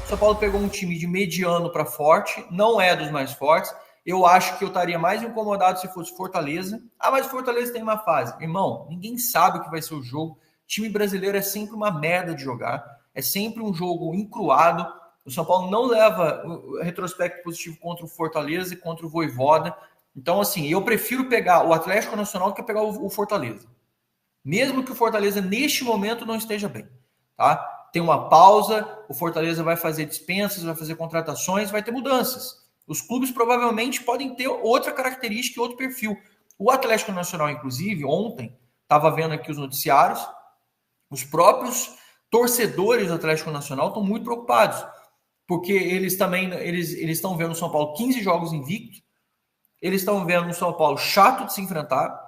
O São Paulo pegou um time de mediano para forte, não é dos mais fortes. Eu acho que eu estaria mais incomodado se fosse Fortaleza. Ah, mas Fortaleza tem uma fase. Irmão, ninguém sabe o que vai ser o jogo. Time brasileiro é sempre uma merda de jogar. É sempre um jogo encruado. O São Paulo não leva o retrospecto positivo contra o Fortaleza e contra o Vojvoda. Então, assim, eu prefiro pegar o Atlético Nacional do que pegar o Fortaleza. Mesmo que o Fortaleza, neste momento, não esteja bem. Tá? Tem uma pausa, o Fortaleza vai fazer dispensas, vai fazer contratações, vai ter mudanças. Os clubes provavelmente podem ter outra característica e outro perfil. O Atlético Nacional, inclusive, ontem, estava vendo aqui os noticiários, os próprios torcedores do Atlético Nacional estão muito preocupados, porque eles também eles estão vendo o São Paulo 15 jogos invicto, eles estão vendo um São Paulo chato de se enfrentar,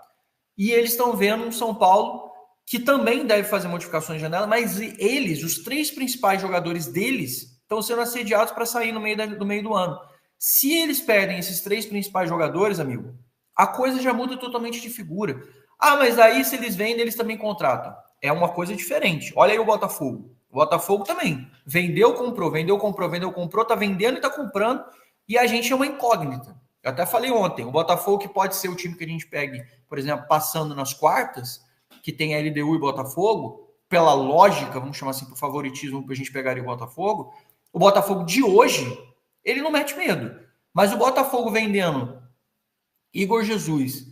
e eles estão vendo um São Paulo que também deve fazer modificações de janela, mas eles, os 3 principais jogadores deles, estão sendo assediados para sair no meio do ano. Se eles perdem esses 3 principais jogadores, amigo, a coisa já muda totalmente de figura. Ah, mas aí se eles vendem, eles também contratam. É uma coisa diferente. Olha aí o Botafogo. O Botafogo também. Vendeu, comprou, tá vendendo e tá comprando, e a gente é uma incógnita. Eu até falei ontem, o Botafogo que pode ser o time que a gente pegue, por exemplo, passando nas quartas, que tem a LDU e Botafogo, pela lógica, vamos chamar assim, por favoritismo, para a gente pegar o Botafogo de hoje, ele não mete medo. Mas o Botafogo vendendo Igor Jesus,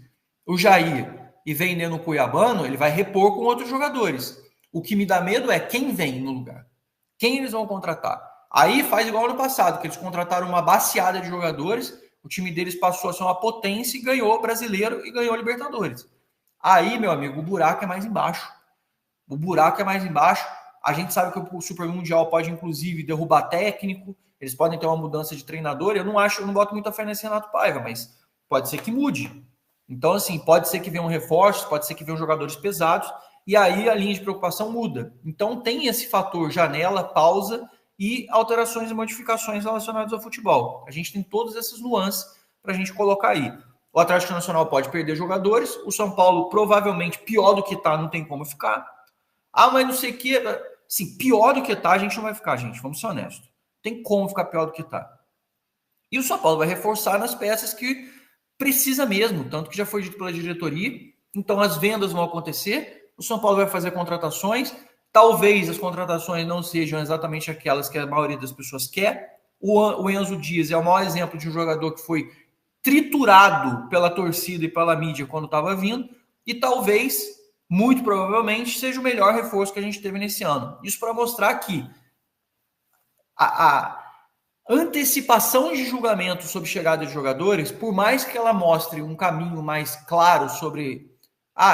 o Jair e vendendo o Cuiabano, ele vai repor com outros jogadores. O que me dá medo é quem vem no lugar. Quem eles vão contratar. Aí faz igual no passado, que eles contrataram uma baciada de jogadores, o time deles passou a ser uma potência e ganhou o Brasileiro e ganhou a Libertadores. Aí, meu amigo, o buraco é mais embaixo. O buraco é mais embaixo. A gente sabe que o Super Mundial pode, inclusive, derrubar técnico. Eles podem ter uma mudança de treinador. Eu não boto muita fé nesse Renato Paiva, mas pode ser que mude. Então, assim, pode ser que venham reforços, pode ser que venham jogadores pesados, e aí a linha de preocupação muda. Então, tem esse fator janela, pausa e alterações e modificações relacionadas ao futebol. A gente tem todas essas nuances para a gente colocar aí. O Atlético Nacional pode perder jogadores, o São Paulo provavelmente pior do que está, não tem como ficar. Ah, mas não sei o que. Sim, pior do que está, a gente não vai ficar, gente. Vamos ser honestos. Tem como ficar pior do que está. E o São Paulo vai reforçar nas peças que precisa mesmo, tanto que já foi dito pela diretoria. Então as vendas vão acontecer, o São Paulo vai fazer contratações. Talvez as contratações não sejam exatamente aquelas que a maioria das pessoas quer. O Enzo Dias é o maior exemplo de um jogador que foi triturado pela torcida e pela mídia quando estava vindo, e talvez, muito provavelmente, seja o melhor reforço que a gente teve nesse ano. Isso para mostrar que a antecipação de julgamento sobre chegada de jogadores, por mais que ela mostre um caminho mais claro sobre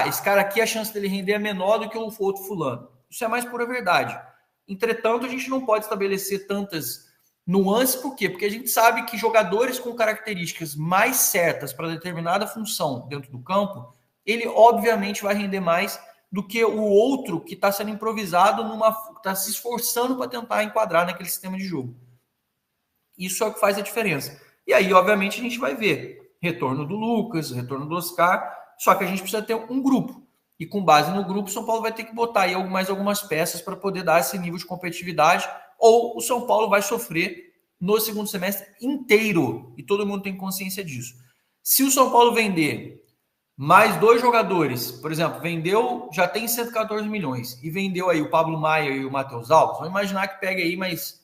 esse cara aqui, a chance dele render é menor do que o outro fulano. Isso é mais pura verdade. Entretanto, a gente não pode estabelecer tantas nuances, por quê? Porque a gente sabe que jogadores com características mais certas para determinada função dentro do campo, ele obviamente vai render mais do que o outro que está sendo improvisado, está se esforçando para tentar enquadrar naquele sistema de jogo. Isso é o que faz a diferença. E aí, obviamente, a gente vai ver retorno do Lucas, retorno do Oscar, só que a gente precisa ter um grupo. E com base no grupo, o São Paulo vai ter que botar aí mais algumas peças para poder dar esse nível de competitividade, ou o São Paulo vai sofrer no segundo semestre inteiro, e todo mundo tem consciência disso. Se o São Paulo vender mais 2 jogadores, por exemplo, vendeu, já tem 114 milhões, e vendeu aí o Pablo Maia e o Matheus Alves, vamos imaginar que pegue aí mais,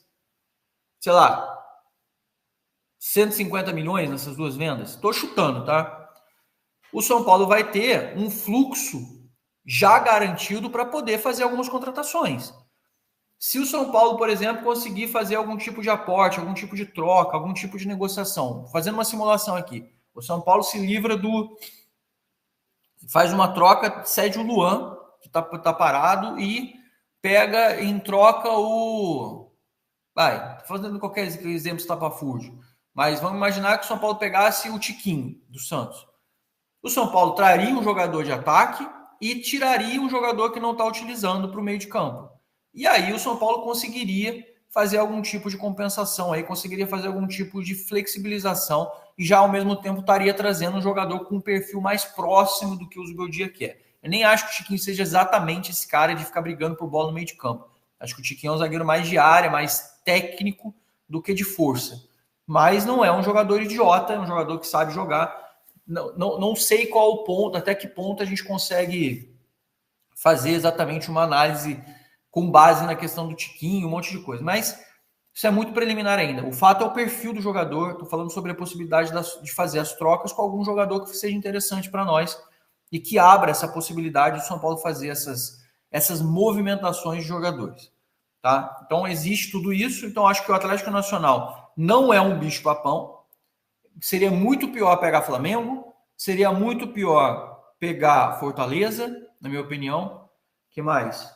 sei lá, 150 milhões nessas 2 vendas. Estou chutando, tá? O São Paulo vai ter um fluxo já garantido para poder fazer algumas contratações. Se o São Paulo, por exemplo, conseguir fazer algum tipo de aporte, algum tipo de troca, algum tipo de negociação, fazendo uma simulação aqui, o São Paulo se livra faz uma troca, cede o Luan, que está parado, e pega em troca fazendo qualquer exemplo estapafúrdio, mas vamos imaginar que o São Paulo pegasse o Tiquinho, do Santos. O São Paulo traria um jogador de ataque e tiraria um jogador que não está utilizando para o meio de campo. E aí o São Paulo conseguiria fazer algum tipo de compensação, aí conseguiria fazer algum tipo de flexibilização e já ao mesmo tempo estaria trazendo um jogador com um perfil mais próximo do que o Zubeldia quer. Eu nem acho que o Tiquinho seja exatamente esse cara de ficar brigando por bola no meio de campo. Acho que o Tiquinho é um zagueiro mais de área, mais técnico do que de força. Mas não é um jogador idiota, é um jogador que sabe jogar. Não sei qual o ponto, até que ponto a gente consegue fazer exatamente uma análise com base na questão do tiquinho, um monte de coisa. Mas isso é muito preliminar ainda. O fato é o perfil do jogador. Estou falando sobre a possibilidade de fazer as trocas com algum jogador que seja interessante para nós e que abra essa possibilidade do São Paulo fazer essas movimentações de jogadores. Tá? Então existe tudo isso. Então acho que o Atlético Nacional não é um bicho-papão. Seria muito pior pegar Flamengo. Seria muito pior pegar Fortaleza, na minha opinião. O que mais?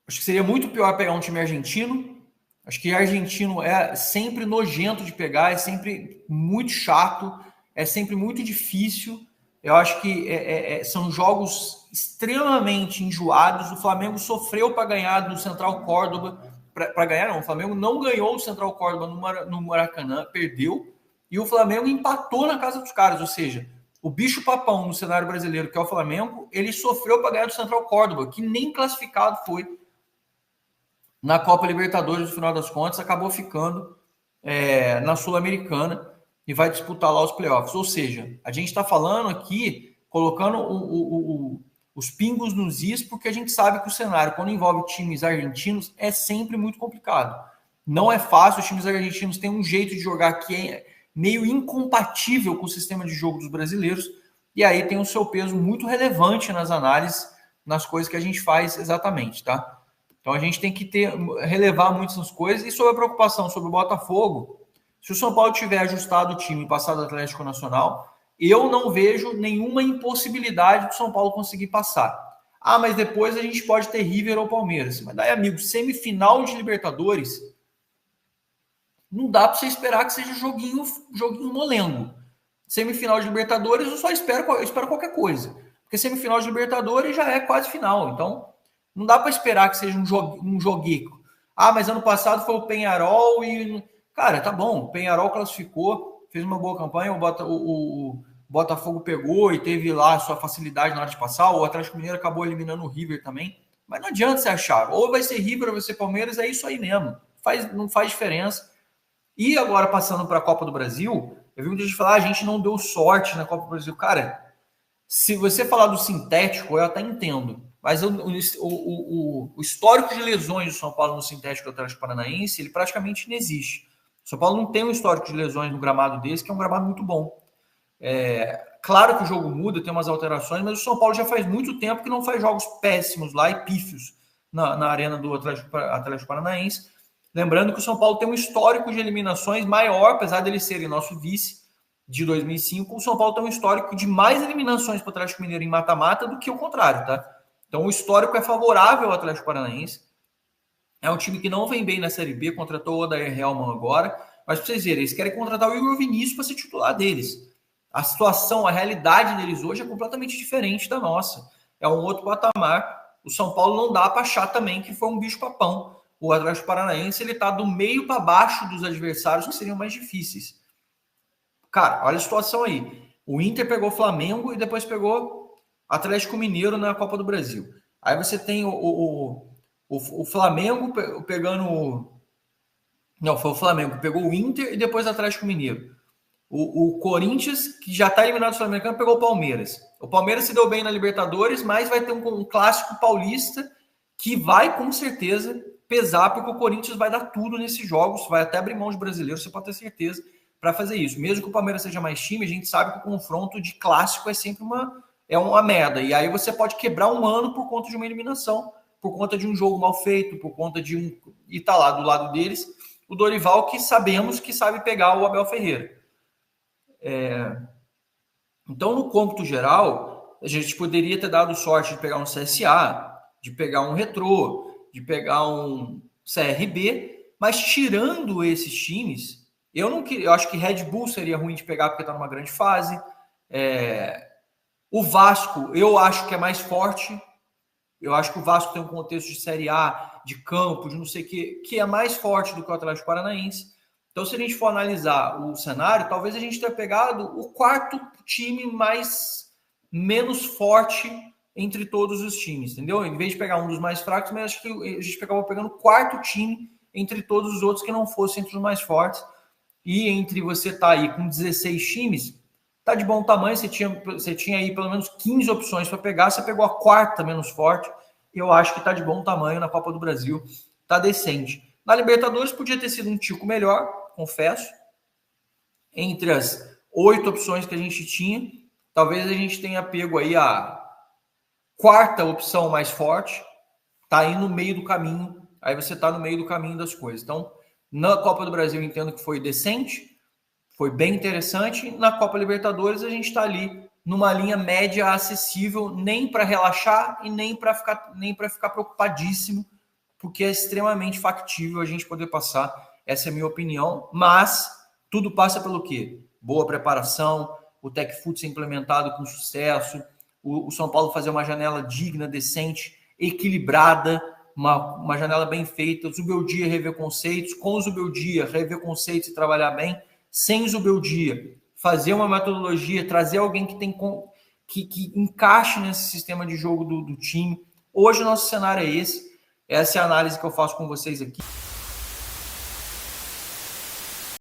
Acho que seria muito pior pegar um time argentino. Acho que argentino é sempre nojento de pegar, é sempre muito chato, é sempre muito difícil. Eu acho que são jogos extremamente enjoados. O Flamengo sofreu para ganhar do Central Córdoba. Para ganhar, não. O Flamengo não ganhou o Central Córdoba no Maracanã, perdeu. E o Flamengo empatou na casa dos caras. Ou seja, o bicho-papão no cenário brasileiro, que é o Flamengo, ele sofreu para ganhar do Central Córdoba, que nem classificado foi na Copa Libertadores, no final das contas, acabou ficando na Sul-Americana e vai disputar lá os playoffs. Ou seja, a gente está falando aqui, colocando os pingos nos is, porque a gente sabe que o cenário, quando envolve times argentinos, é sempre muito complicado. Não é fácil, os times argentinos têm um jeito de jogar que é meio incompatível com o sistema de jogo dos brasileiros, e aí tem o seu peso muito relevante nas análises, nas coisas que a gente faz exatamente, tá? Então a gente tem que relevar muitas coisas. E sobre a preocupação sobre o Botafogo, se o São Paulo tiver ajustado o time e passado do Atlético Nacional, eu não vejo nenhuma impossibilidade do São Paulo conseguir passar. Ah, mas depois a gente pode ter River ou Palmeiras. Mas daí, amigo, semifinal de Libertadores, não dá para você esperar que seja joguinho molengo. Semifinal de Libertadores, eu espero qualquer coisa. Porque semifinal de Libertadores já é quase final. Então, não dá para esperar que seja um joguico. Ah, mas ano passado foi o Peñarol e... Cara, tá bom, o Peñarol classificou, fez uma boa campanha, o Botafogo pegou e teve lá a sua facilidade na hora de passar, o Atlético Mineiro acabou eliminando o River também. Mas não adianta você achar, ou vai ser River ou vai ser Palmeiras, é isso aí mesmo. Não faz diferença. E agora, passando para a Copa do Brasil, eu vi muita gente falar, a gente não deu sorte na Copa do Brasil. Cara, se você falar do sintético, eu até entendo. Mas o histórico de lesões do São Paulo no sintético do Atlético Paranaense, ele praticamente não existe. O São Paulo não tem um histórico de lesões no gramado desse, que é um gramado muito bom. Claro que o jogo muda, tem umas alterações, mas o São Paulo já faz muito tempo que não faz jogos péssimos lá e pífios na arena do Atlético Paranaense. Lembrando que o São Paulo tem um histórico de eliminações maior, apesar dele ser nosso vice de 2005, o São Paulo tem um histórico de mais eliminações para o Atlético Mineiro em mata-mata do que o contrário, tá? Então o histórico é favorável ao Atlético Paranaense. É um time que não vem bem na Série B, contratou o Odair Hellmann agora, mas para vocês verem, eles querem contratar o Igor Vinícius para ser titular deles. A situação, a realidade deles hoje é completamente diferente da nossa. É um outro patamar. O São Paulo não dá para achar também que foi um bicho-papão. O Atlético Paranaense ele está do meio para baixo dos adversários que seriam mais difíceis. Cara, olha a situação aí. O Inter pegou o Flamengo e depois pegou Atlético Mineiro na Copa do Brasil. Aí você tem o Flamengo pegando... Não, foi o Flamengo que pegou o Inter e depois o Atlético Mineiro. O Corinthians, que já está eliminado do Sul-Americano, pegou o Palmeiras. O Palmeiras se deu bem na Libertadores, mas vai ter um clássico paulista que vai, com certeza, pesar, porque o Corinthians vai dar tudo nesses jogos, vai até abrir mão de brasileiro, você pode ter certeza, para fazer isso. Mesmo que o Palmeiras seja mais time, a gente sabe que o confronto de clássico é sempre uma merda. E aí você pode quebrar um ano por conta de uma eliminação, por conta de um jogo mal feito, por conta de um... E tá lá do lado deles o Dorival, que sabemos que sabe pegar o Abel Ferreira. Então, no cômputo geral, a gente poderia ter dado sorte de pegar um CSA, de pegar um Retrô, de pegar um CRB, mas tirando esses times, eu acho que Red Bull seria ruim de pegar porque está numa grande fase. O Vasco, eu acho que é mais forte. Eu acho que o Vasco tem um contexto de Série A, de campo, de não sei o que é mais forte do que o Atlético Paranaense. Então, se a gente for analisar o cenário, talvez a gente tenha pegado o quarto time menos forte entre todos os times, entendeu? Em vez de pegar um dos mais fracos, mas acho que a gente acabou pegando o quarto time entre todos os outros que não fossem entre os mais fortes. E entre você tá aí com 16 times, tá de bom tamanho, você tinha aí pelo menos 15 opções para pegar, você pegou a quarta menos forte, eu acho que tá de bom tamanho na Copa do Brasil, tá decente. Na Libertadores podia ter sido um tico melhor, confesso. Entre as 8 opções que a gente tinha, talvez a gente tenha pego aí a quarta opção mais forte, tá aí no meio do caminho, aí você tá no meio do caminho das coisas. Então, na Copa do Brasil eu entendo que foi decente, foi bem interessante. Na Copa Libertadores a gente está ali numa linha média acessível, nem para relaxar e nem para ficar preocupadíssimo, porque é extremamente factível a gente poder passar. Essa é a minha opinião, mas tudo passa pelo quê? Boa preparação, o TecFut ser implementado com sucesso, o São Paulo fazer uma janela digna, decente, equilibrada, uma janela bem feita, Zubeldia rever conceitos, com o Zubeldia rever conceitos e trabalhar bem, sem Zubeldia fazer uma metodologia, trazer alguém que encaixe nesse sistema de jogo do time. Hoje o nosso cenário é esse, essa é a análise que eu faço com vocês aqui.